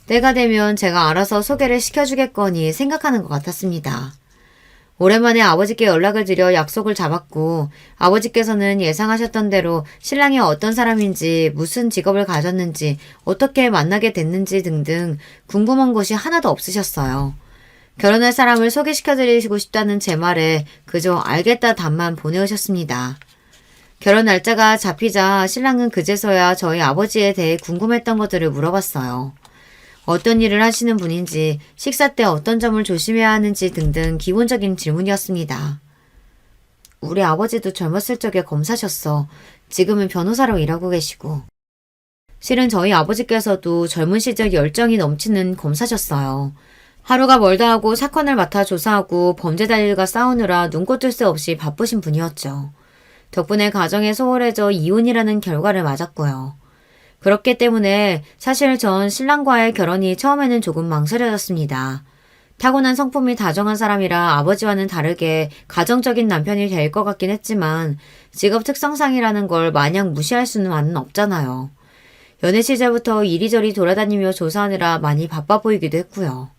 때가 되면 제가 알아서 소개를 시켜주겠거니 생각하는 것 같았습니다. 오랜만에 아버지께 연락을 드려 약속을 잡았고 아버지께서는 예상하셨던 대로 신랑이 어떤 사람인지 무슨 직업을 가졌는지 어떻게 만나게 됐는지 등등 궁금한 것이 하나도 없으셨어요. 결혼할 사람을 소개시켜드리고 싶다는 제 말에 그저 알겠다 답만 보내오셨습니다. 결혼 날짜가 잡히자 신랑은 그제서야 저희 아버지에 대해 궁금했던 것들을 물어봤어요. 어떤 일을 하시는 분인지, 식사 때 어떤 점을 조심해야 하는지 등등 기본적인 질문이었습니다. 우리 아버지도 젊었을 적에 검사셨어. 지금은 변호사로 일하고 계시고. 실은 저희 아버지께서도 젊은 시절 열정이 넘치는 검사셨어요. 하루가 멀다 하고 사건을 맡아 조사하고 범죄자들과 싸우느라 눈코 뜰 새 없이 바쁘신 분이었죠. 덕분에 가정에 소홀해져 이혼이라는 결과를 맞았고요. 그렇기 때문에 사실 전 신랑과의 결혼이 처음에는 조금 망설여졌습니다. 타고난 성품이 다정한 사람이라 아버지와는 다르게 가정적인 남편이 될 것 같긴 했지만 직업 특성상이라는 걸 마냥 무시할 수는 없잖아요. 연애 시절부터 이리저리 돌아다니며 조사하느라 많이 바빠 보이기도 했고요.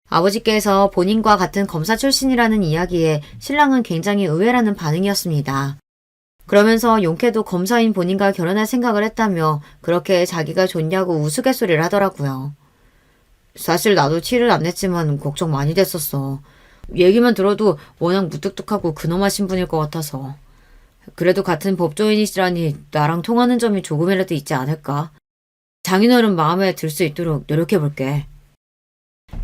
아버지께서 본인과 같은 검사 출신이라는 이야기에 신랑은 굉장히 의외라는 반응이었습니다. 그러면서 용케도 검사인 본인과 결혼할 생각을 했다며 그렇게 자기가 좋냐고 우스갯소리를 하더라고요. 사실 나도 티를 안 냈지만 걱정 많이 됐었어. 얘기만 들어도 워낙 무뚝뚝하고 근엄하신 분일 것 같아서. 그래도 같은 법조인이시라니 나랑 통하는 점이 조금이라도 있지 않을까? 장인어른 마음에 들 수 있도록 노력해볼게.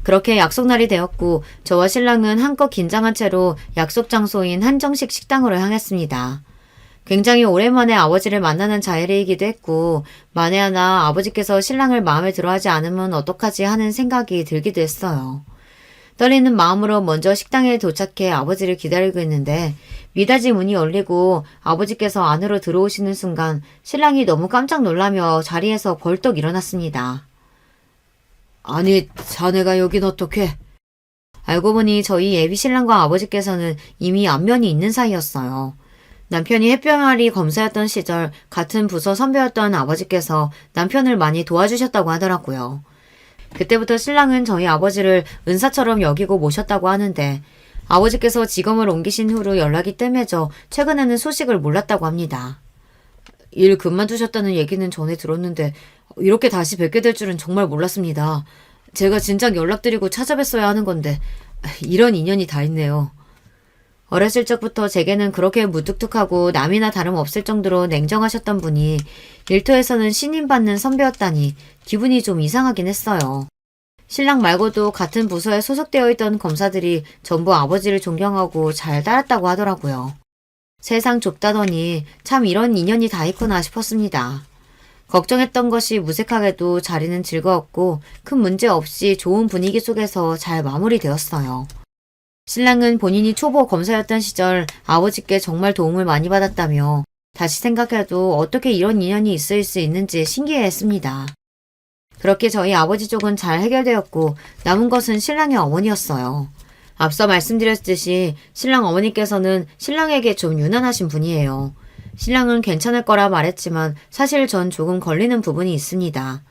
그렇게 약속날이 되었고 저와 신랑은 한껏 긴장한 채로 약속 장소인 한정식 식당으로 향했습니다. 굉장히 오랜만에 아버지를 만나는 자리이기도 했고 만에 하나 아버지께서 신랑을 마음에 들어하지 않으면 어떡하지 하는 생각이 들기도 했어요. 떨리는 마음으로 먼저 식당에 도착해 아버지를 기다리고 있는데 미닫이 문이 열리고 아버지께서 안으로 들어오시는 순간 신랑이 너무 깜짝 놀라며 자리에서 벌떡 일어났습니다. 아니, 자네가 여긴 어떻게? 알고 보니 저희 예비 신랑과 아버지께서는 이미 안면이 있는 사이였어요. 남편이 햇병아리 검사였던 시절 같은 부서 선배였던 아버지께서 남편을 많이 도와주셨다고 하더라고요. 그때부터 신랑은 저희 아버지를 은사처럼 여기고 모셨다고 하는데 아버지께서 직업을 옮기신 후로 연락이 뜸해져 최근에는 소식을 몰랐다고 합니다. 일 그만두셨다는 얘기는 전에 들었는데 이렇게 다시 뵙게 될 줄은 정말 몰랐습니다. 제가 진작 연락드리고 찾아뵀어야 하는 건데 이런 인연이 다 있네요. 어렸을 적부터 제게는 그렇게 무뚝뚝하고 남이나 다름없을 정도로 냉정하셨던 분이 일터에서는 신임받는 선배였다니 기분이 좀 이상하긴 했어요. 신랑 말고도 같은 부서에 소속되어 있던 검사들이 전부 아버지를 존경하고 잘 따랐다고 하더라고요. 세상 좁다더니 참 이런 인연이 다 있구나 싶었습니다. 걱정했던 것이 무색하게도 자리는 즐거웠고 큰 문제 없이 좋은 분위기 속에서 잘 마무리되었어요. 신랑은 본인이 초보 검사였던 시절 아버지께 정말 도움을 많이 받았다며 다시 생각해도 어떻게 이런 인연이 있을 수 있는지 신기해했습니다. 그렇게 저희 아버지 쪽은 잘 해결되었고 남은 것은 신랑의 어머니였어요. 앞서 말씀드렸듯이 신랑 어머니께서는 신랑에게 좀 유난하신 분이에요. 신랑은 괜찮을 거라 말했지만 사실 전 조금 걸리는 부분이 있습니다.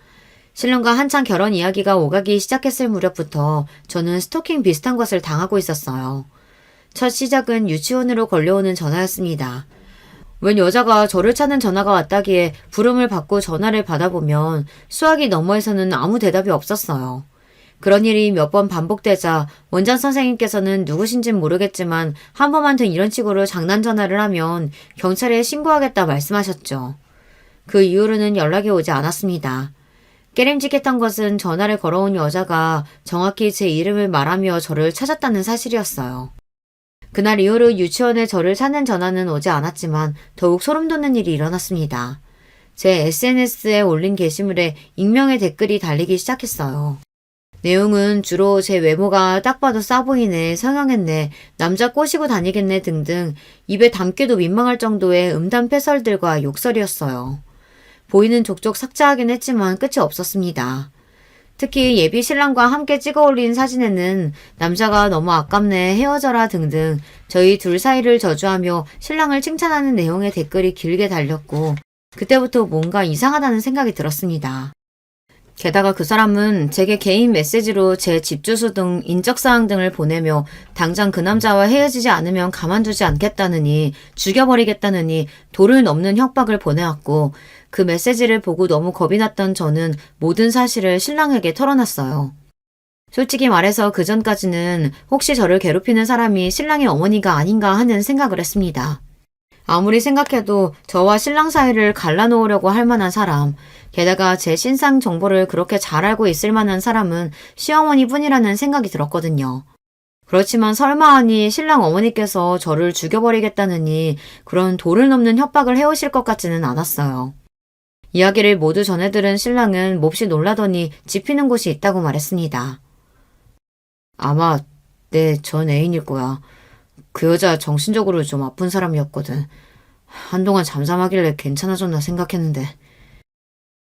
신랑과 한창 결혼 이야기가 오가기 시작했을 무렵부터 저는 스토킹 비슷한 것을 당하고 있었어요. 첫 시작은 유치원으로 걸려오는 전화였습니다. 웬 여자가 저를 찾는 전화가 왔다기에 부름을 받고 전화를 받아보면 수화기 너머에서는 아무 대답이 없었어요. 그런 일이 몇 번 반복되자 원장 선생님께서는 누구신진 모르겠지만 한 번만 더 이런 식으로 장난 전화를 하면 경찰에 신고하겠다 말씀하셨죠. 그 이후로는 연락이 오지 않았습니다. 깨림직했던 것은 전화를 걸어온 여자가 정확히 제 이름을 말하며 저를 찾았다는 사실이었어요. 그날 이후로 유치원에 저를 찾는 전화는 오지 않았지만 더욱 소름 돋는 일이 일어났습니다. 제 SNS에 올린 게시물에 익명의 댓글이 달리기 시작했어요. 내용은 주로 제 외모가 딱 봐도 싸 보이네, 성형했네, 남자 꼬시고 다니겠네 등등 입에 담기도 민망할 정도의 음담 패설들과 욕설이었어요. 보이는 족족 삭제하긴 했지만 끝이 없었습니다. 특히 예비 신랑과 함께 찍어 올린 사진에는 남자가 너무 아깝네, 헤어져라 등등 저희 둘 사이를 저주하며 신랑을 칭찬하는 내용의 댓글이 길게 달렸고 그때부터 뭔가 이상하다는 생각이 들었습니다. 게다가 그 사람은 제게 개인 메시지로 제 집 주소 등 인적사항 등을 보내며 당장 그 남자와 헤어지지 않으면 가만두지 않겠다느니 죽여버리겠다느니 도를 넘는 협박을 보내왔고 그 메시지를 보고 너무 겁이 났던 저는 모든 사실을 신랑에게 털어놨어요. 솔직히 말해서 그 전까지는 혹시 저를 괴롭히는 사람이 신랑의 어머니가 아닌가 하는 생각을 했습니다. 아무리 생각해도 저와 신랑 사이를 갈라놓으려고 할 만한 사람, 게다가 제 신상 정보를 그렇게 잘 알고 있을 만한 사람은 시어머니 뿐이라는 생각이 들었거든요. 그렇지만 설마 하니 신랑 어머니께서 저를 죽여버리겠다느니 그런 도를 넘는 협박을 해오실 것 같지는 않았어요. 이야기를 모두 전해들은 신랑은 몹시 놀라더니 짚히는 곳이 있다고 말했습니다. 아마 내 전 애인일 거야. 그 여자 정신적으로 좀 아픈 사람이었거든. 한동안 잠잠하길래 괜찮아졌나 생각했는데.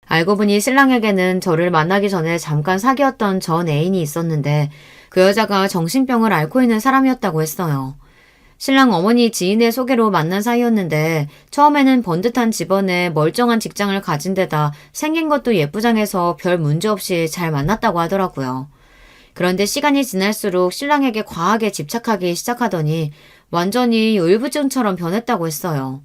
알고 보니 신랑에게는 저를 만나기 전에 잠깐 사귀었던 전 애인이 있었는데 그 여자가 정신병을 앓고 있는 사람이었다고 했어요. 신랑 어머니 지인의 소개로 만난 사이였는데 처음에는 번듯한 집안에 멀쩡한 직장을 가진 데다 생긴 것도 예쁘장해서 별 문제 없이 잘 만났다고 하더라고요. 그런데 시간이 지날수록 신랑에게 과하게 집착하기 시작하더니 완전히 울부증처럼 변했다고 했어요.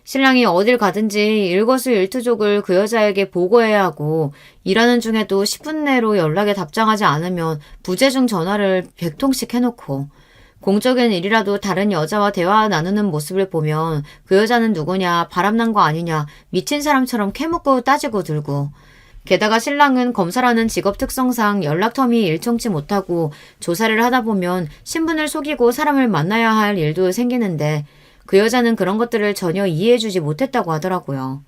신랑이 어딜 가든지 일거수일투족을 그 여자에게 보고해야 하고 일하는 중에도 10분 내로 연락에 답장하지 않으면 부재중 전화를 100통씩 해놓고 공적인 일이라도 다른 여자와 대화 나누는 모습을 보면 그 여자는 누구냐, 바람난 거 아니냐, 미친 사람처럼 캐묻고 따지고 들고 게다가 신랑은 검사라는 직업 특성상 연락텀이 일정치 못하고 조사를 하다 보면 신분을 속이고 사람을 만나야 할 일도 생기는데 그 여자는 그런 것들을 전혀 이해해주지 못했다고 하더라고요.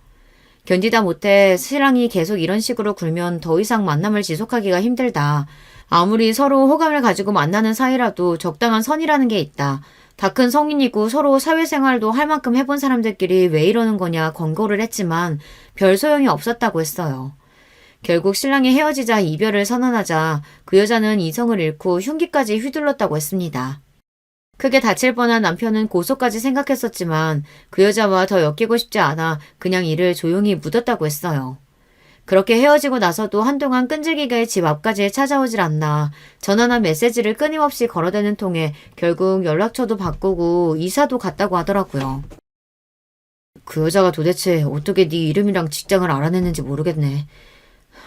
견디다 못해 신랑이 계속 이런 식으로 굴면 더 이상 만남을 지속하기가 힘들다. 아무리 서로 호감을 가지고 만나는 사이라도 적당한 선이라는 게 있다. 다 큰 성인이고 서로 사회생활도 할 만큼 해본 사람들끼리 왜 이러는 거냐 권고를 했지만 별 소용이 없었다고 했어요. 결국 신랑이 헤어지자 이별을 선언하자 그 여자는 이성을 잃고 흉기까지 휘둘렀다고 했습니다. 크게 다칠 뻔한 남편은 고소까지 생각했었지만 그 여자와 더 엮이고 싶지 않아 그냥 이를 조용히 묻었다고 했어요. 그렇게 헤어지고 나서도 한동안 끈질기게 집 앞까지 찾아오질 않나 전화나 메시지를 끊임없이 걸어대는 통에 결국 연락처도 바꾸고 이사도 갔다고 하더라고요. 그 여자가 도대체 어떻게 네 이름이랑 직장을 알아냈는지 모르겠네.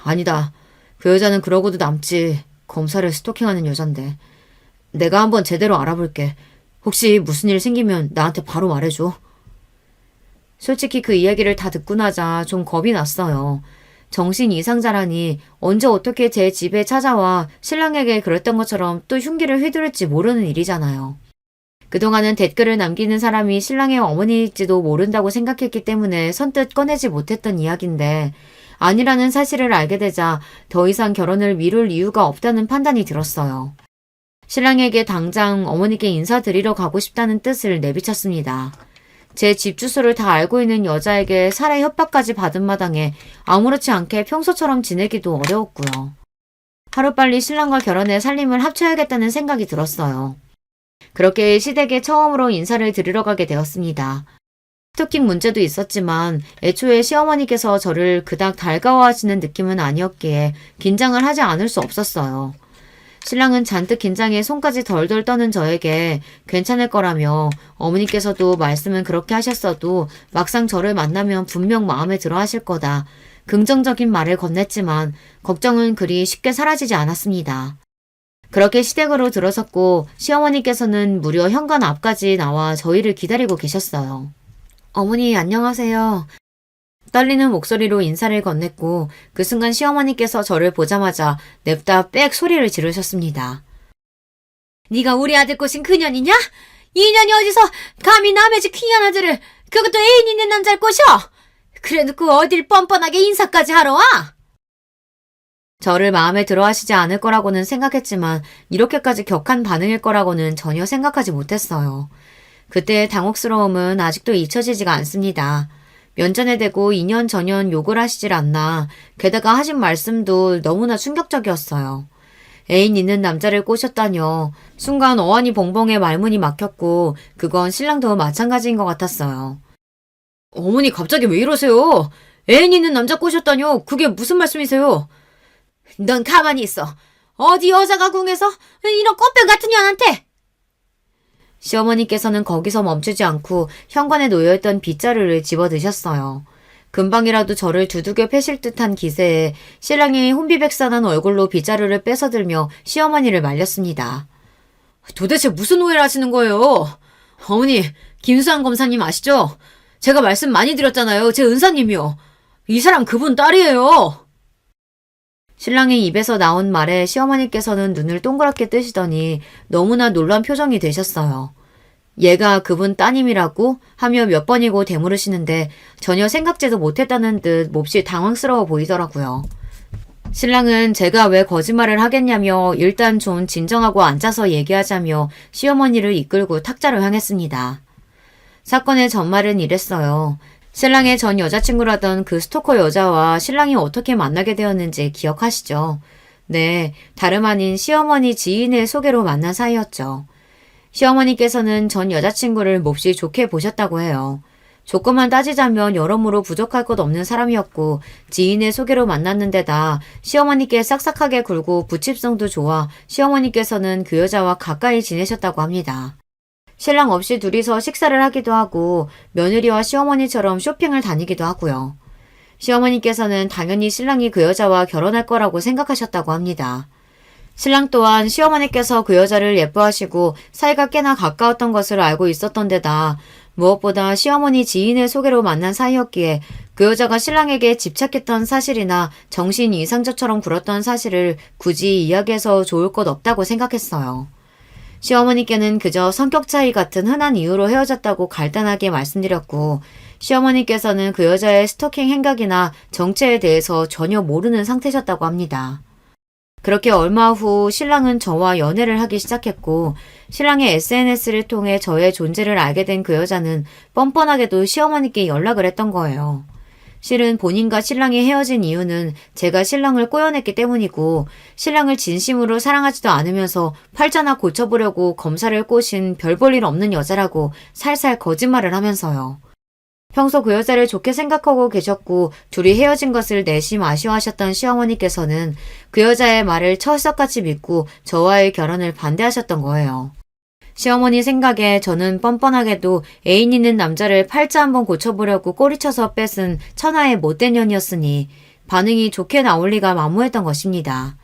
아니다. 그 여자는 그러고도 남지. 검사를 스토킹하는 여잔데. 내가 한번 제대로 알아볼게. 혹시 무슨 일 생기면 나한테 바로 말해줘. 솔직히 그 이야기를 다 듣고 나자 좀 겁이 났어요. 정신 이상자라니 언제 어떻게 제 집에 찾아와 신랑에게 그랬던 것처럼 또 흉기를 휘두를지 모르는 일이잖아요. 그동안은 댓글을 남기는 사람이 신랑의 어머니일지도 모른다고 생각했기 때문에 선뜻 꺼내지 못했던 이야기인데 아니라는 사실을 알게 되자 더 이상 결혼을 미룰 이유가 없다는 판단이 들었어요. 신랑에게 당장 어머니께 인사드리러 가고 싶다는 뜻을 내비쳤습니다. 제 집 주소를 다 알고 있는 여자에게 살해 협박까지 받은 마당에 아무렇지 않게 평소처럼 지내기도 어려웠고요. 하루빨리 신랑과 결혼해 살림을 합쳐야겠다는 생각이 들었어요. 그렇게 시댁에 처음으로 인사를 드리러 가게 되었습니다. 스토킹 문제도 있었지만 애초에 시어머니께서 저를 그닥 달가워하시는 느낌은 아니었기에 긴장을 하지 않을 수 없었어요. 신랑은 잔뜩 긴장해 손까지 덜덜 떠는 저에게 괜찮을 거라며 어머니께서도 말씀은 그렇게 하셨어도 막상 저를 만나면 분명 마음에 들어 하실 거다. 긍정적인 말을 건넸지만 걱정은 그리 쉽게 사라지지 않았습니다. 그렇게 시댁으로 들어섰고 시어머니께서는 무려 현관 앞까지 나와 저희를 기다리고 계셨어요. 어머니 안녕하세요. 떨리는 목소리로 인사를 건넸고 그 순간 시어머니께서 저를 보자마자 냅다 빽 소리를 지르셨습니다. 네가 우리 아들 꼬신 그년이냐? 이 년이 어디서 감히 남의 집 귀한 아들을 그것도 애인 있는 남자를 꼬셔? 그래놓고 어딜 뻔뻔하게 인사까지 하러 와? 저를 마음에 들어 하시지 않을 거라고는 생각했지만 이렇게까지 격한 반응일 거라고는 전혀 생각하지 못했어요. 그때의 당혹스러움은 아직도 잊혀지지가 않습니다. 면전에 대고 2년 전년 욕을 하시질 않나. 게다가 하신 말씀도 너무나 충격적이었어요. 애인 있는 남자를 꼬셨다뇨. 순간 어안이 봉봉해 말문이 막혔고 그건 신랑도 마찬가지인 것 같았어요. 어머니 갑자기 왜 이러세요? 애인 있는 남자 꼬셨다뇨. 그게 무슨 말씀이세요? 넌 가만히 있어. 어디 여자가 궁해서 이런 꽃뱀 같은 년한테. 시어머니께서는 거기서 멈추지 않고 현관에 놓여있던 빗자루를 집어드셨어요. 금방이라도 저를 두둑여 패실 듯한 기세에 신랑이 혼비백산한 얼굴로 빗자루를 뺏어들며 시어머니를 말렸습니다. 도대체 무슨 오해를 하시는 거예요? 어머니, 김수환 검사님 아시죠? 제가 말씀 많이 드렸잖아요. 제 은사님이요. 이 사람 그분 딸이에요. 신랑의 입에서 나온 말에 시어머니께서는 눈을 동그랗게 뜨시더니 너무나 놀란 표정이 되셨어요. 얘가 그분 따님이라고 하며 몇 번이고 되물으시는데 전혀 생각지도 못했다는 듯 몹시 당황스러워 보이더라고요. 신랑은 제가 왜 거짓말을 하겠냐며 일단 좀 진정하고 앉아서 얘기하자며 시어머니를 이끌고 탁자로 향했습니다. 사건의 전말은 이랬어요. 신랑의 전 여자친구라던 그 스토커 여자와 신랑이 어떻게 만나게 되었는지 기억하시죠? 네, 다름 아닌 시어머니 지인의 소개로 만난 사이였죠. 시어머니께서는 전 여자친구를 몹시 좋게 보셨다고 해요. 조건만 따지자면 여러모로 부족할 것 없는 사람이었고 지인의 소개로 만났는데다 시어머니께 싹싹하게 굴고 부칩성도 좋아 시어머니께서는 그 여자와 가까이 지내셨다고 합니다. 신랑 없이 둘이서 식사를 하기도 하고 며느리와 시어머니처럼 쇼핑을 다니기도 하고요. 시어머니께서는 당연히 신랑이 그 여자와 결혼할 거라고 생각하셨다고 합니다. 신랑 또한 시어머니께서 그 여자를 예뻐하시고 사이가 꽤나 가까웠던 것을 알고 있었던 데다 무엇보다 시어머니 지인의 소개로 만난 사이였기에 그 여자가 신랑에게 집착했던 사실이나 정신 이상자처럼 굴었던 사실을 굳이 이야기해서 좋을 것 없다고 생각했어요. 시어머니께는 그저 성격 차이 같은 흔한 이유로 헤어졌다고 간단하게 말씀드렸고 시어머니께서는 그 여자의 스토킹 행각이나 정체에 대해서 전혀 모르는 상태셨다고 합니다. 그렇게 얼마 후 신랑은 저와 연애를 하기 시작했고 신랑의 SNS를 통해 저의 존재를 알게 된 그 여자는 뻔뻔하게도 시어머니께 연락을 했던 거예요. 실은 본인과 신랑이 헤어진 이유는 제가 신랑을 꼬여냈기 때문이고 신랑을 진심으로 사랑하지도 않으면서 팔자나 고쳐보려고 검사를 꼬신 별 볼 일 없는 여자라고 살살 거짓말을 하면서요. 평소 그 여자를 좋게 생각하고 계셨고 둘이 헤어진 것을 내심 아쉬워하셨던 시어머니께서는 그 여자의 말을 철석같이 믿고 저와의 결혼을 반대하셨던 거예요. 시어머니 생각에 저는 뻔뻔하게도 애인 있는 남자를 팔자 한번 고쳐보려고 꼬리쳐서 뺏은 천하의 못된 년이었으니 반응이 좋게 나올 리가 만무했던 것입니다.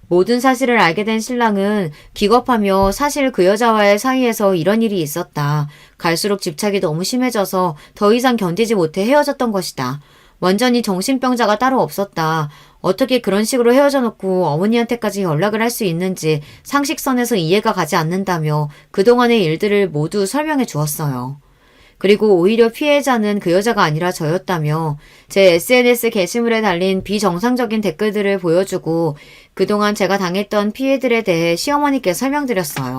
모든 사실을 알게 된 신랑은 기겁하며 사실 그 여자와의 사이에서 이런 일이 있었다. 갈수록 집착이 너무 심해져서 더 이상 견디지 못해 헤어졌던 것이다. 완전히 정신병자가 따로 없었다. 어떻게 그런 식으로 헤어져 놓고 어머니한테까지 연락을 할 수 있는지 상식선에서 이해가 가지 않는다며 그동안의 일들을 모두 설명해 주었어요. 그리고 오히려 피해자는 그 여자가 아니라 저였다며 제 SNS 게시물에 달린 비정상적인 댓글들을 보여주고 그동안 제가 당했던 피해들에 대해 시어머니께 설명드렸어요.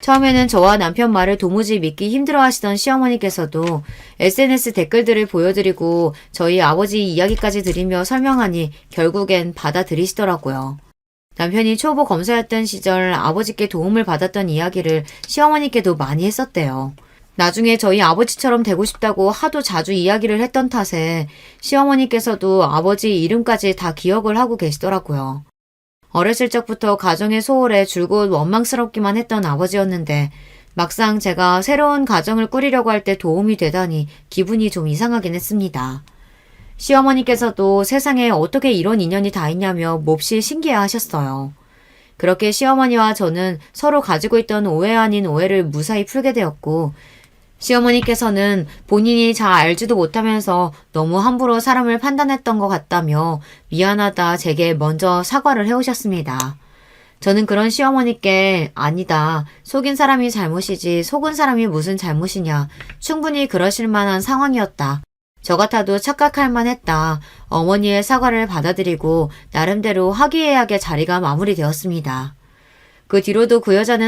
처음에는 저와 남편 말을 도무지 믿기 힘들어 하시던 시어머니께서도 SNS 댓글들을 보여드리고 저희 아버지 이야기까지 드리며 설명하니 결국엔 받아들이시더라고요. 남편이 초보 검사였던 시절 아버지께 도움을 받았던 이야기를 시어머니께도 많이 했었대요. 나중에 저희 아버지처럼 되고 싶다고 하도 자주 이야기를 했던 탓에 시어머니께서도 아버지 이름까지 다 기억을 하고 계시더라고요. 어렸을 적부터 가정의 소홀에 줄곧 원망스럽기만 했던 아버지였는데 막상 제가 새로운 가정을 꾸리려고 할 때 도움이 되다니 기분이 좀 이상하긴 했습니다. 시어머니께서도 세상에 어떻게 이런 인연이 다 있냐며 몹시 신기해하셨어요. 그렇게 시어머니와 저는 서로 가지고 있던 오해 아닌 오해를 무사히 풀게 되었고 시어머니께서는 본인이 잘 알지도 못하면서 너무 함부로 사람을 판단했던 것 같다며 미안하다 제게 먼저 사과를 해오셨습니다. 저는 그런 시어머니께 아니다. 속인 사람이 잘못이지 속은 사람이 무슨 잘못이냐. 충분히 그러실 만한 상황이었다. 저 같아도 착각할 만했다. 어머니의 사과를 받아들이고 나름대로 화기애애하게 자리가 마무리되었습니다. 그 뒤로도 그 여자는